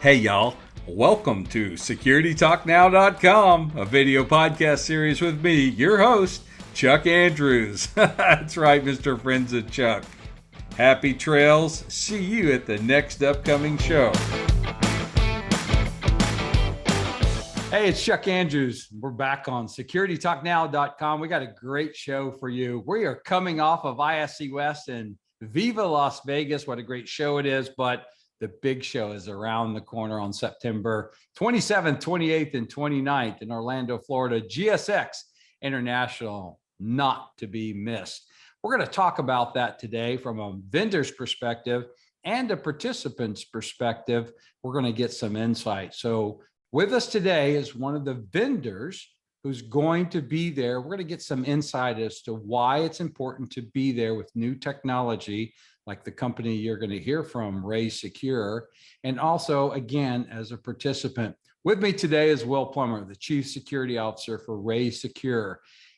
Hey y'all, welcome to SecurityTalkNow.com, a video podcast series with me, your host, Chuck Andrews. That's right, Mr. Friends of Chuck. Happy trails. See you at the next upcoming show. Hey, it's Chuck Andrews. We're back on SecurityTalkNow.com. We got a great show for you. We are coming off of ISC West and Viva Las Vegas. What a great show it is, but the big show is around the corner on September 27th, 28th, and 29th in Orlando, Florida. GSX International, not to be missed. We're going to talk about that today from a vendor's perspective and a participant's perspective. We're going to get some insight. So with us today is one of the vendors who's going to be there. We're going to get some insight as to why it's important to be there with new technology, like the company you're going to hear from, Raysecur, and also, again, as a participant. With me today is Will Plummer, the Chief Security Officer for Raysecur,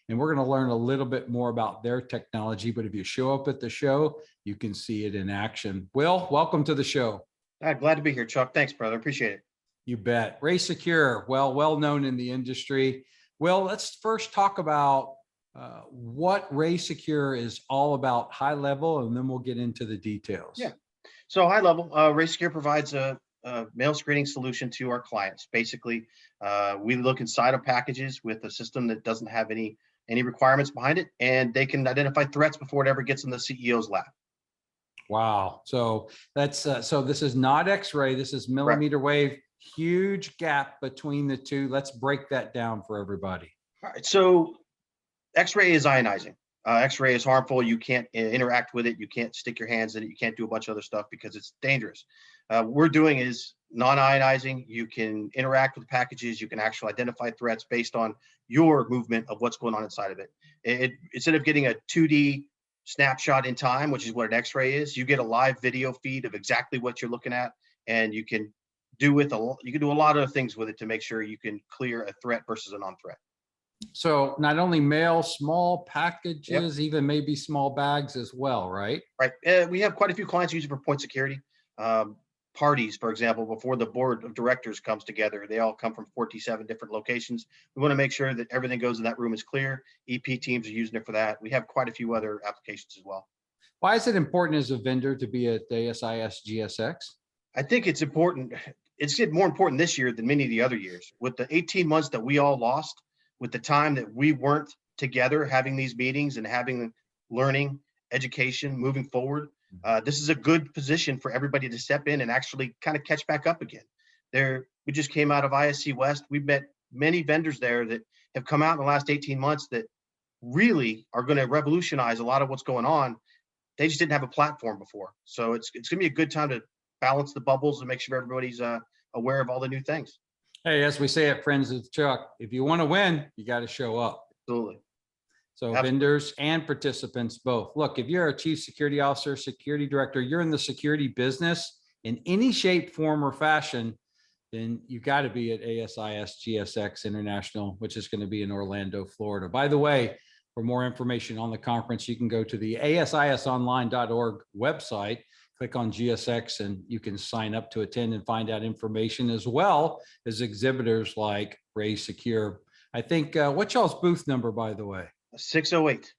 and we're going to learn a little bit more about their technology, but if you show up at the show, you can see it in action. Will, welcome to the show. Glad to be here, Chuck. Thanks, brother. Appreciate it. You bet. Raysecur, well known in the industry. Well, let's first talk about what Raysecur is all about, high level, and then we'll get into the details. Yeah. So high level, Raysecur provides a mail screening solution to our clients. Basically, we look inside of packages with a system that doesn't have any requirements behind it, and they can identify threats before it ever gets in the CEO's lap. Wow. So that's so this is not X-ray. This is millimeter wave. Huge gap between the two. Let's break that down for everybody. All right. So X-ray is ionizing. X-ray is harmful. You can't interact with it. You can't stick your hands in it. You can't do a bunch of other stuff because it's dangerous. What we're doing is non-ionizing. You can interact with packages. You can actually identify threats based on your movement of what's going on inside of it. Instead of getting a 2D snapshot in time, which is what an X-ray is, you get a live video feed of exactly what you're looking at, and you can do a lot of things with it to make sure you can clear a threat versus a non-threat. So not only mail, small packages, even maybe small bags as well, right? Right. We have quite a few clients use it for point security. Parties, for example, before the board of directors comes together, they all come from 47 different locations. We want to make sure that everything goes in that room is clear. EP teams are using it for that. We have quite a few other applications as well. Why is it important as a vendor to be at ASIS GSX? I think it's important. It's getting more important this year than many of the other years. With the 18 months that we all lost, with the time that we weren't together having these meetings and having learning, education, moving forward, this is a good position for everybody to step in and actually kind of catch back up again. We just came out of ISC West. We've met many vendors there that have come out in the last 18 months that really are going to revolutionize a lot of what's going on. They just didn't have a platform before. So it's going to be a good time to balance the bubbles and make sure everybody's aware of all the new things. Hey, as we say at Friends of Chuck, if you want to win, you got to show up. Absolutely. So vendors and participants both. Look, if you're a chief security officer, security director, you're in the security business in any shape, form, or fashion, then you got to be at ASIS GSX International, which is going to be in Orlando, Florida. By the way, for more information on the conference, you can go to the asisonline.org website, click on GSX, and you can sign up to attend and find out information, as well as exhibitors like Raysecur. I think, what's y'all's booth number, by the way? 608.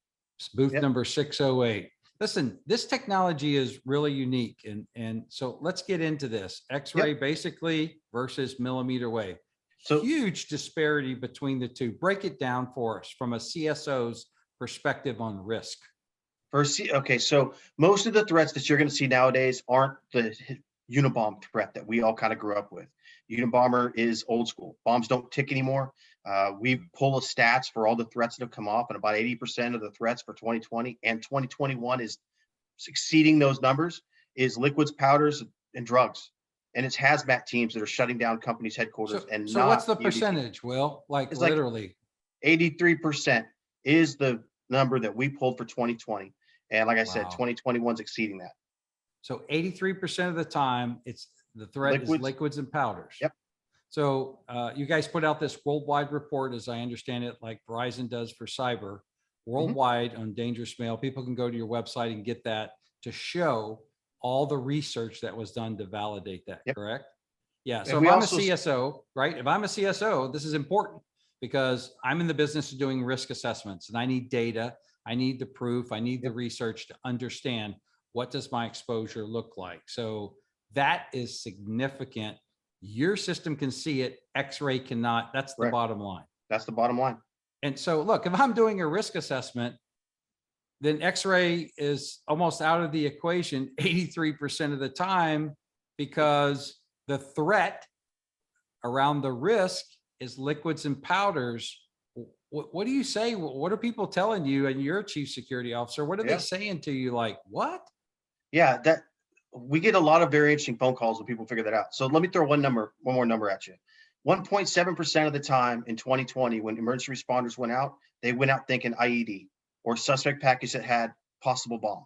Booth number 608. Listen, this technology is really unique. And so let's get into this. X-ray basically versus millimeter wave. So huge disparity between the two. Break it down for us from a CSO's perspective on risk. Okay, so most of the threats that you're going to see nowadays aren't the Unabomber threat that we all kind of grew up with. Unabomber is old school. Bombs don't tick anymore. We pull the stats for all the threats that have come off, and about 80% of the threats for 2020 and 2021 is exceeding those numbers, is liquids, powders, and drugs. And it's hazmat teams that are shutting down companies' headquarters. So what's the percentage, Will? It's literally 83% is the number that we pulled for 2020. And like I said, 2021's exceeding that. So 83% of the time, it's the threat is liquids and powders. Yep. So you guys put out this worldwide report, as I understand it, like Verizon does for cyber, worldwide on dangerous mail. People can go to your website and get that to show all the research that was done to validate that, correct? Yeah. And So if we I'm a also, CSO, right? If I'm a CSO, this is important because I'm in the business of doing risk assessments and I need data. I need the proof. I need the research to understand what does my exposure look like. So that is significant. Your system can see it. X-ray cannot. That's the correct. bottom line. That's the bottom line. And so look, if I'm doing a risk assessment, then X-ray is almost out of the equation 83% of the time because the threat around the risk is liquids and powders. What do you say? What are people telling you? And you're a chief security officer. What are they saying to you? Like, what? Yeah, that we get a lot of very interesting phone calls when people figure that out. So let me throw one more number at you. 1.7% of the time in 2020, when emergency responders went out, they went out thinking IED or suspect package that had possible bomb.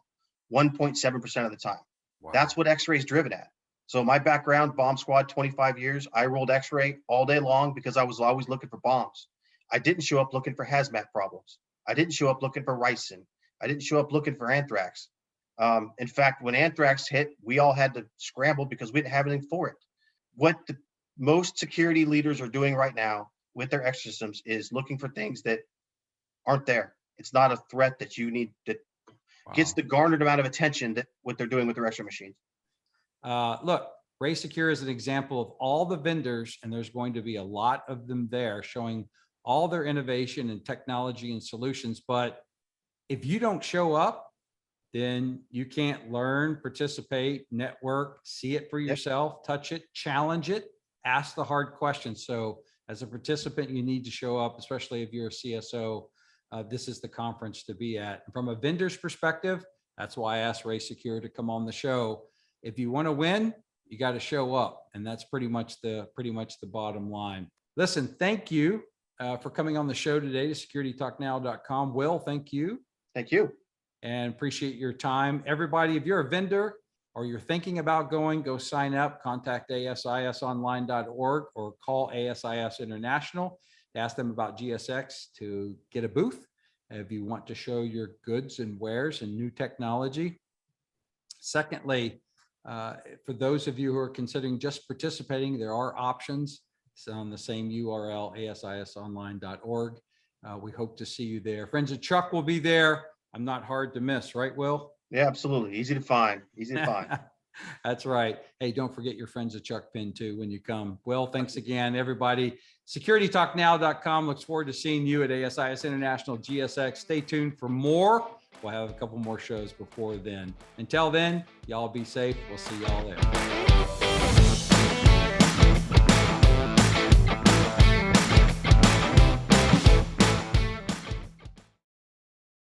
1.7% of the time. Wow. That's what X-ray is driven at. So my background, bomb squad, 25 years, I rolled X-ray all day long because I was always looking for bombs. I didn't show up looking for hazmat problems. I didn't show up looking for ricin. I didn't show up looking for anthrax. In fact, when anthrax hit, we all had to scramble because we didn't have anything for it. What the most security leaders are doing right now with their X systems is looking for things that aren't there. It's not a threat that you need that gets the garnered amount of attention that what they're doing with their X-ray machines. Look, Raysecur is an example of all the vendors, and there's going to be a lot of them there showing all their innovation and technology and solutions. But if you don't show up, then you can't learn, participate, network, see it for yourself, touch it, challenge it, ask the hard questions. So as a participant, you need to show up, especially if you're a CSO. This is the conference to be at. From a vendor's perspective, that's why I asked Raysecur to come on the show. If you want to win, you got to show up, and that's pretty much the bottom line. Listen, thank you for coming on the show today to securitytalknow.com. Will, thank you. Thank you. And appreciate your time. Everybody, if you're a vendor or you're thinking about going, go sign up, contact asisonline.org or call ASIS International to ask them about GSX to get a booth if you want to show your goods and wares and new technology. Secondly, for those of you who are considering just participating, there are options. It's on the same URL, asisonline.org. We hope to see you there. Friends of Chuck will be there. I'm not hard to miss, right, Will? Yeah, absolutely. Easy to find. Easy to find. That's right. Hey, don't forget your Friends of Chuck pin too when you come. Will, thanks again, everybody. SecurityTalkNow.com looks forward to seeing you at ASIS International GSX. Stay tuned for more. We'll have a couple more shows before then. Until then, y'all be safe. We'll see y'all there.